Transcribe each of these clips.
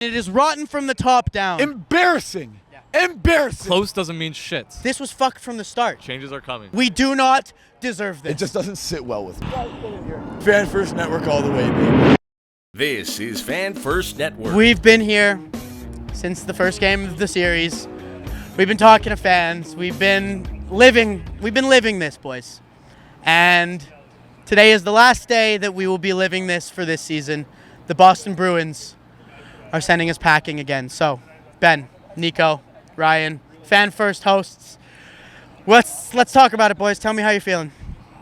It is rotten from the top down. Embarrassing. Yeah. Embarrassing. Close doesn't mean shit. This was fucked from the start. Changes are coming. We do not deserve this. It just doesn't sit well with me. Fan First Network all the way, baby. This is Fan First Network. We've been here since the first game of the series. We've been talking to fans. We've been living this, boys. And today is the last day that we will be living this for this season. The Boston Bruins are sending us packing again. So, Ben, Nicko, Ryan, Fan First hosts. Let's talk about it, boys. Tell me how you're feeling.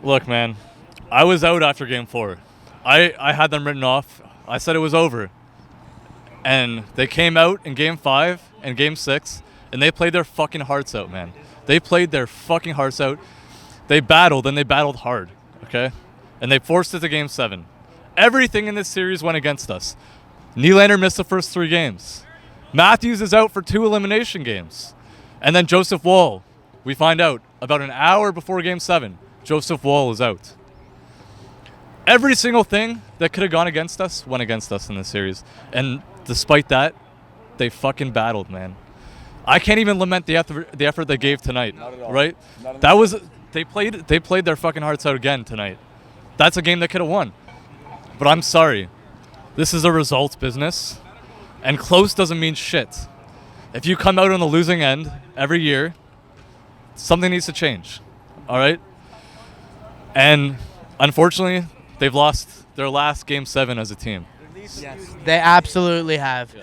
Look, man, I was out after Game 4. I had them written off. I said it was over. And they came out in Game 5 and Game 6, and they played their fucking hearts out, man. They played their fucking hearts out. They battled, and they battled hard, okay? And they forced it to Game 7. Everything in this series went against us. Nylander missed the first 3 games. Matthews is out for 2 elimination games. And then Joseph Woll, we find out about an hour before Game 7, Joseph Woll is out. Every single thing that could have gone against us went against us in this series. And despite that, they fucking battled, man. I can't even lament the effort they gave tonight, right? They played their fucking hearts out again tonight. That's a game they could have won. But I'm sorry. This is a results business, and close doesn't mean shit. If you come out on the losing end every year, something needs to change, all right? And unfortunately, they've lost their last Game 7 as a team. Yes, they absolutely have.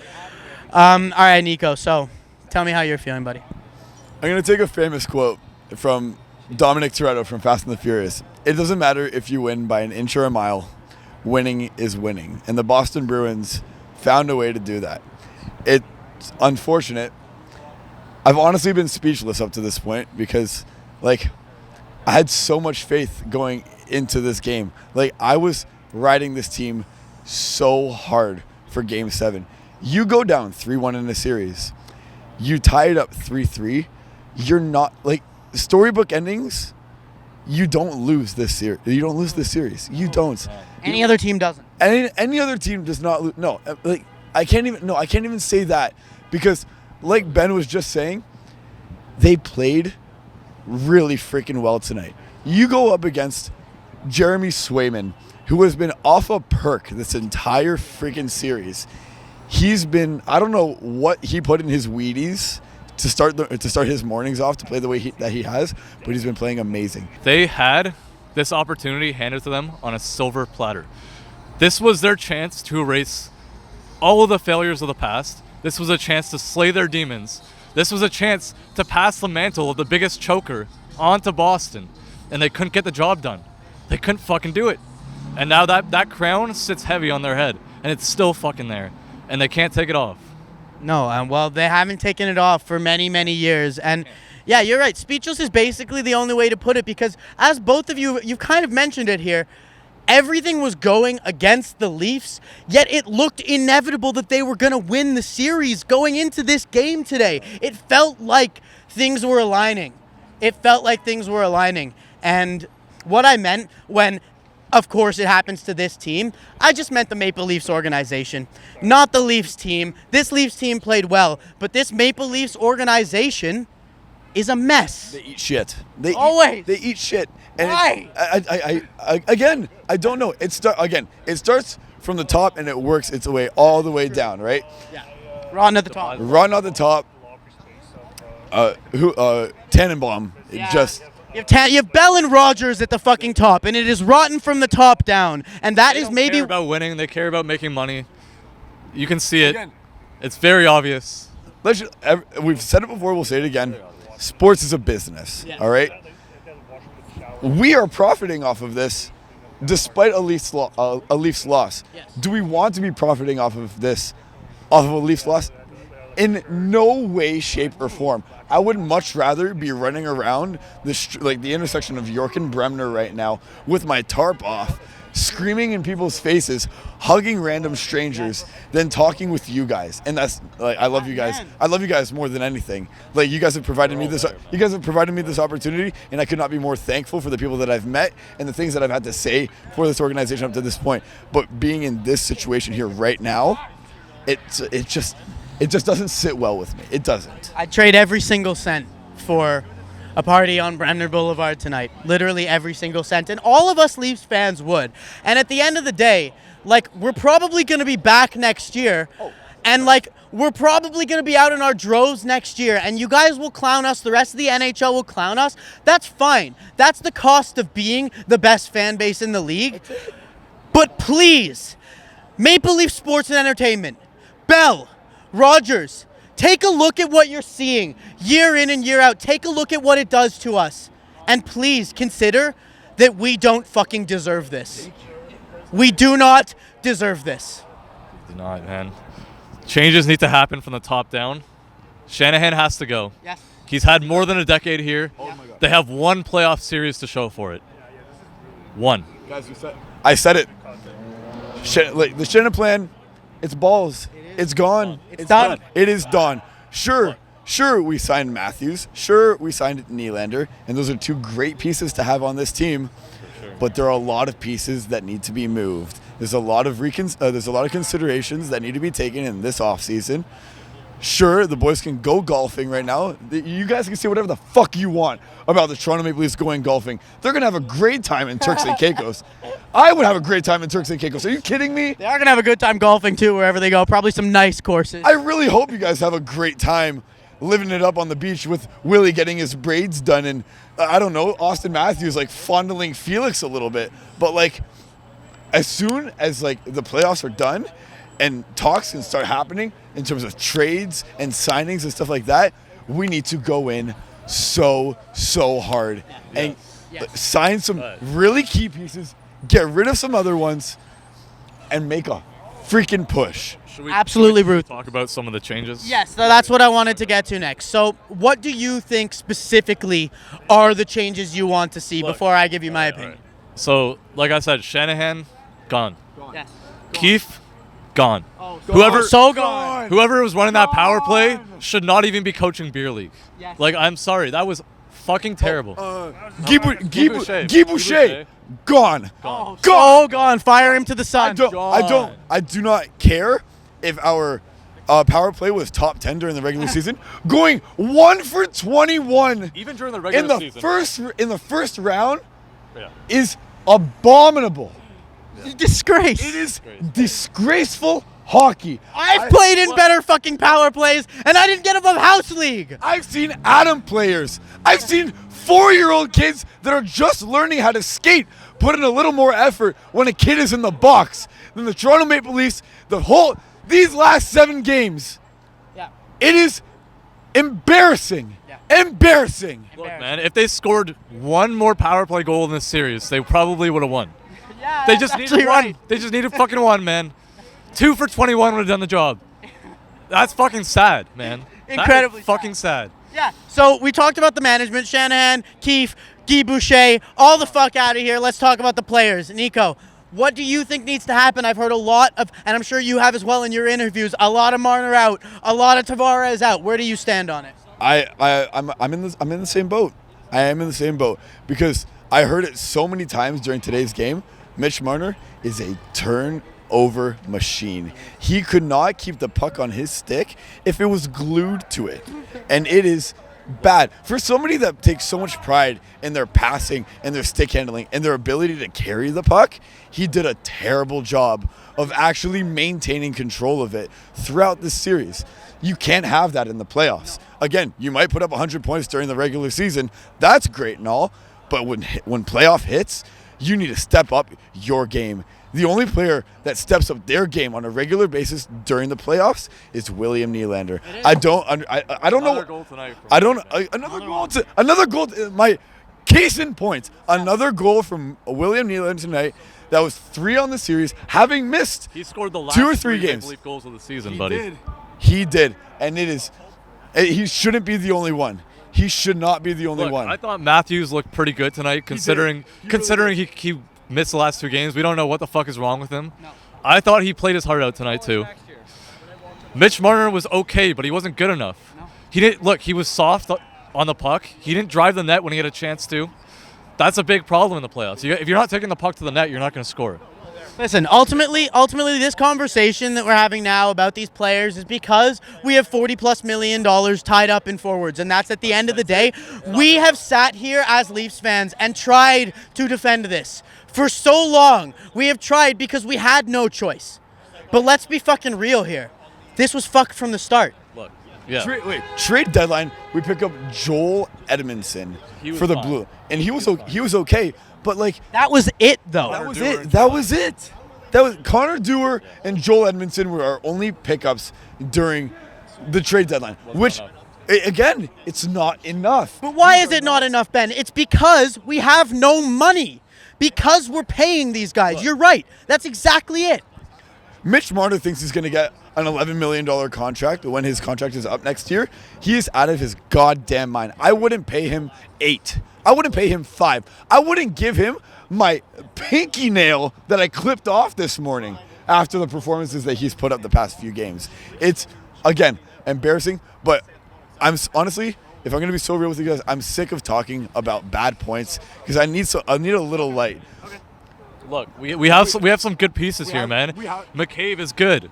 All right, Nicko, so tell me how you're feeling, buddy. I'm going to take a famous quote from Dominic Toretto from Fast and the Furious. It doesn't matter if you win by an inch or a mile. Winning is winning. And the Boston Bruins found a way to do that. It's unfortunate. I've honestly been speechless up to this point because, I had so much faith going into this game. I was riding this team so hard for Game 7. You go down 3-1 in a series. You tie it up 3-3. You're not, storybook endings, you don't lose this series. You don't lose this series. You don't. Any other team doesn't. Any other team does not lose. No, I can't even say that because, like Ben was just saying, they played really freaking well tonight. You go up against Jeremy Swayman, who has been off a perk this entire freaking series. He's been, I don't know what he put in his Wheaties to start his mornings off to play the way that he has, but he's been playing amazing. They had this opportunity handed to them on a silver platter. This was their chance to erase all of the failures of the past. This was a chance to slay their demons. This was a chance to pass the mantle of the biggest choker onto Boston, and they couldn't get the job done. They couldn't fucking do it. And now that crown sits heavy on their head, and it's still fucking there, and they can't take it off. No, well, they haven't taken it off for many, many years. And yeah, you're right. Speechless is basically the only way to put it because as both of you've kind of mentioned it here, everything was going against the Leafs, yet it looked inevitable that they were going to win the series going into this game today. It felt like things were aligning. And what I meant when, of course, it happens to this team, I just meant the Maple Leafs organization, not the Leafs team. This Leafs team played well, but this Maple Leafs organization is a mess. They eat shit. They eat shit. And why? I don't know. It starts from the top and it works its way all the way down, right? Yeah. Rotten at the top. Tannenbaum. Yeah. You have Bell and Rogers at the fucking top, and it is rotten from the top down. And that is maybe. They care about winning. They care about making money. You can see it. It's very obvious. We've said it before. We'll say it again. Sports is a business. Yeah. All right. We are profiting off of this, despite a Leafs loss. Yes. Do we want to be profiting off of a Leafs loss? In no way, shape, or form. I would much rather be running around the intersection of York and Bremner right now with my tarp off, screaming in people's faces, hugging random strangers, than talking with you guys. And that's I love you guys. I love you guys more than anything. You guys have provided me this. You guys have provided me this opportunity, and I could not be more thankful for the people that I've met and the things that I've had to say for this organization up to this point. But being in this situation here right now, it just doesn't sit well with me. It doesn't. I'd trade every single cent for a party on Bremner Boulevard tonight. Literally every single cent. And all of us Leafs fans would. And at the end of the day, like, we're probably going to be back next year. And, like, we're probably going to be out in our droves next year. And you guys will clown us. The rest of the NHL will clown us. That's fine. That's the cost of being the best fan base in the league. But please, Maple Leaf Sports and Entertainment, Bell, Rogers, take a look at what you're seeing year in and year out. Take a look at what it does to us. And please consider that we don't fucking deserve this. We do not deserve this. Do not, man. Changes need to happen from the top down. Shanahan has to go. Yes. He's had more than a decade here. They have one playoff series to show for it. One. Guys, I said it. The Shanahan plan, it's balls. It's gone. It's done. It is done. Sure, we signed Matthews. Sure, we signed Nylander. And those are two great pieces to have on this team. But there are a lot of pieces that need to be moved. There's a lot of considerations that need to be taken in this offseason. Sure, the boys can go golfing right now. You guys can say whatever the fuck you want about the Toronto Maple Leafs going golfing. They're going to have a great time in Turks and Caicos. I would have a great time in Turks and Caicos. Are you kidding me? They are going to have a good time golfing, too, wherever they go. Probably some nice courses. I really hope you guys have a great time living it up on the beach with Willie getting his braids done and, I don't know, Auston Matthews, like, fondling Felix a little bit. But, like, as soon as, like, the playoffs are done and talks can start happening in terms of trades and signings and stuff like that, we need to go in so hard and sign some really key pieces, get rid of some other ones, and make a freaking push. Absolutely, Ruth. Talk about some of the changes? Yes, so that's what I wanted to get to next. So what do you think specifically are the changes you want to see before I give you my opinion? Right. So, like I said, Shanahan, gone. Yes. Keefe, gone. Oh, Whoever whoever was running that power play should not even be coaching beer league. Yes. Like, I'm sorry, that was fucking terrible. Guy Boucher, gone. Gone. Fire him to the sun. I do not care if our power play was top 10 during the regular season. Going 1 for 21 Even during the regular season. in the first round is abominable. Disgrace. It is disgraceful hockey. I've played in better fucking power plays, and I didn't get above house league. I've seen Adam players. I've seen 4-year-old kids that are just learning how to skate put in a little more effort when a kid is in the box than the Toronto Maple Leafs. These last 7 games, it is embarrassing. Embarrassing. Look, man, if they scored one more power play goal in this series, they probably would have won. Yeah, They just needed one. They just needed fucking one, man. 2 for 21 would have done the job. That's fucking sad, man. Incredibly fucking sad. Yeah. So we talked about the management, Shanahan, Keefe, Guy Boucher, all the fuck out of here. Let's talk about the players. Nicko, what do you think needs to happen? I've heard a lot of, and I'm sure you have as well in your interviews, a lot of Marner out, a lot of Tavares out. Where do you stand on it? I'm in the same boat. I am in the same boat because I heard it so many times during today's game. Mitch Marner is a turnover machine. He could not keep the puck on his stick if it was glued to it. And it is bad. For somebody that takes so much pride in their passing and their stick handling and their ability to carry the puck, he did a terrible job of actually maintaining control of it throughout this series. You can't have that in the playoffs. Again, you might put up 100 points during the regular season. That's great and all. But when playoff hits, you need to step up your game. The only player that steps up their game on a regular basis during the playoffs is William Nylander. I don't know. Another goal tonight. Another goal. My case in point. Another goal from William Nylander tonight. That was 3 on the series, having missed He scored the last 2 or 3 games. Maple Leaf goals of the season, buddy. He did, and he shouldn't be the only one. He should not be the only one. I thought Matthews looked pretty good tonight, considering he missed the last 2 games. We don't know what the fuck is wrong with him. No. I thought he played his heart out tonight too. Mitch Marner was okay, but he wasn't good enough. No. He was soft on the puck. He didn't drive the net when he had a chance to. That's a big problem in the playoffs. If you're not taking the puck to the net, you're not going to score. Listen, ultimately, this conversation that we're having now about these players is because we have $40+ million tied up in forwards, and that's at the end of the day. We have sat here as Leafs fans and tried to defend this for so long. We have tried because we had no choice. But let's be fucking real here. This was fucked from the start. Look, yeah. Trade deadline, we pick up Joel Edmondson for the fine. Blue, and he was okay. But like That was it, though. that was it. That was Connor Dewar and Joel Edmondson were our only pickups during the trade deadline. Which, again, it's not enough. But why is it not enough, Ben? It's because we have no money. Because we're paying these guys. You're right. That's exactly it. Mitch Marner thinks he's going to get an $11 million contract when his contract is up next year. He is out of his goddamn mind. I wouldn't pay him $8. I wouldn't pay him $5. I wouldn't give him my pinky nail that I clipped off this morning after the performances that he's put up the past few games. It's, again, embarrassing, but I'm honestly, if I'm going to be so real with you guys, I'm sick of talking about bad points because I need a little light. Look, we have some good pieces here, man. McCabe is good.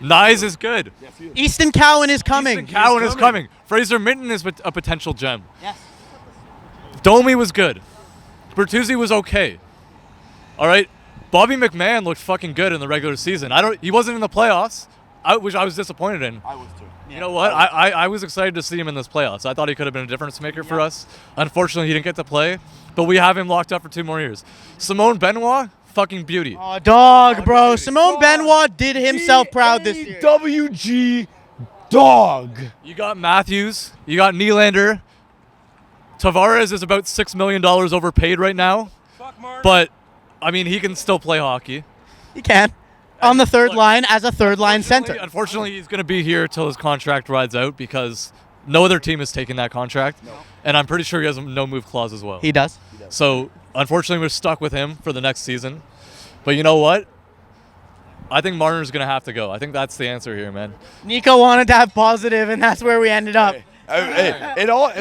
Nyes is good. Easton Cowan is coming. Easton Cowan is coming. Fraser Minton is a potential gem. Yes. Domi was good. Bertuzzi was okay. All right. Bobby McMahon looked fucking good in the regular season. He wasn't in the playoffs, which I was disappointed in. I was too. You know what? I was excited to see him in this playoffs. I thought he could have been a difference maker for us. Unfortunately, he didn't get to play, but we have him locked up for 2 more years. Simone Benoit, fucking beauty. Oh, dog, bro. Simone Benoit did himself proud this year. WG dog. You got Matthews. You got Nylander. Tavares is about $6 million overpaid right now. But, I mean, he can still play hockey. He can. On the third line as a third-line center. Unfortunately, he's going to be here till his contract rides out because no other team is taking that contract. No. And I'm pretty sure he has a no-move clause as well. He does. So, unfortunately, we're stuck with him for the next season. But you know what? I think Marner's going to have to go. I think that's the answer here, man. Nico wanted to have positive, and that's where we ended up. It all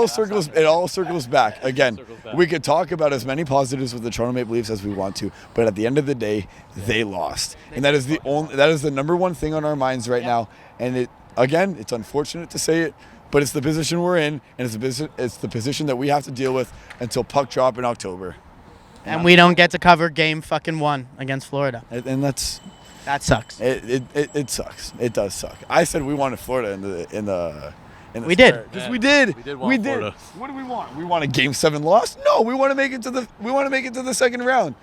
circles back. Again, we could talk about as many positives with the Toronto Maple Leafs as we want to, but at the end of the day, they lost, and that is the number one thing on our minds right now. And it's unfortunate to say it, but it's the position we're in, and it's the position that we have to deal with until puck drop in October. And we don't get to cover game fucking 1 against Florida. And that sucks. It sucks. It does suck. I said we wanted Florida in the we did. Because we did. We did. What do we want? We want a Game 7 loss? No, we want to make it to the second round.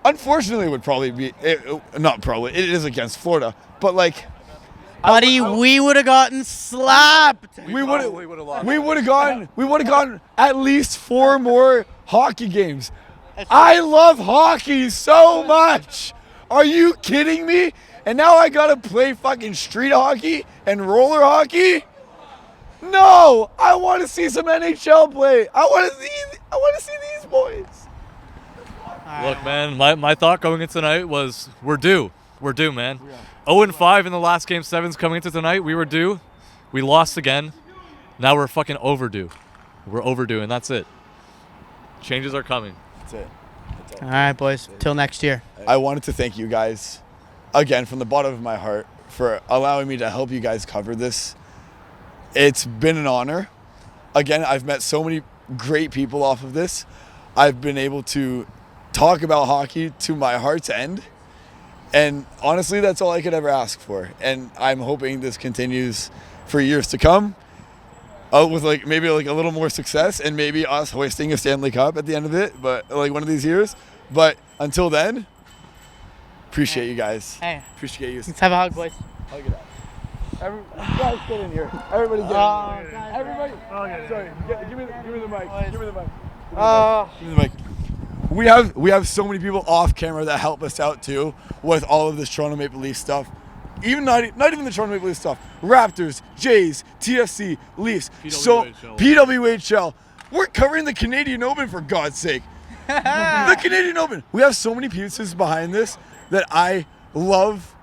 Unfortunately, it would probably be not probably. It is against Florida, but like. Buddy, we would have gotten slapped. We would have gotten at least 4 more hockey games. I love hockey so much. Are you kidding me? And now I gotta play fucking street hockey and roller hockey? No, I want to see some NHL play. I want to see these boys. Look, man, my thought going into tonight was we're due. We're due, man. 0-5 in the last Game 7s coming into tonight. We were due. We lost again. Now we're fucking overdue. We're overdue, and that's it. Changes are coming. That's it. All right, boys. Till next year. I wanted to thank you guys, again, from the bottom of my heart, for allowing me to help you guys cover this. It's been an honor. Again, I've met so many great people off of this. I've been able to talk about hockey to my heart's end. And honestly, that's all I could ever ask for. And I'm hoping this continues for years to come. With maybe a little more success and maybe us hoisting a Stanley Cup at the end of it, but one of these years. But until then, appreciate you guys. Hey. Appreciate you. Let's have a hug, boys. Hug it out. Guys, get in here. Everybody get in here. Everybody. Sorry. Give me the mic. Give me the mic. Give me the mic. We have so many people off camera that help us out too with all of this Toronto Maple Leafs stuff. Even not even the Toronto Maple Leafs stuff. Raptors, Jays, TFC, Leafs, PWHL. We're covering the Canadian Open, for God's sake. The Canadian Open. We have so many pieces behind this that I love.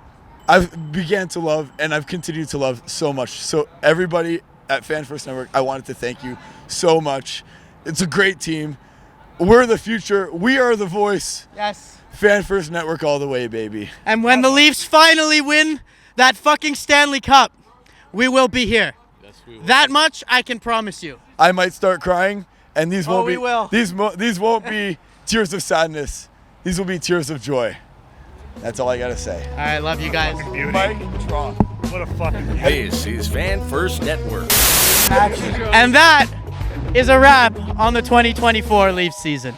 I've began to love, and I've continued to love so much. So everybody at Fan First Network, I wanted to thank you so much. It's a great team. We're the future. We are the voice. Yes. Fan First Network all the way, baby. And when the Leafs finally win that fucking Stanley Cup, we will be here. Yes, we will. That much I can promise you. I might start crying, and these won't we be will. these won't be tears of sadness. These will be tears of joy. That's all I gotta say. All right, love you guys. Mike, Tron. What a fucking This is Fan First Network. And that is a wrap on the 2024 Leafs season.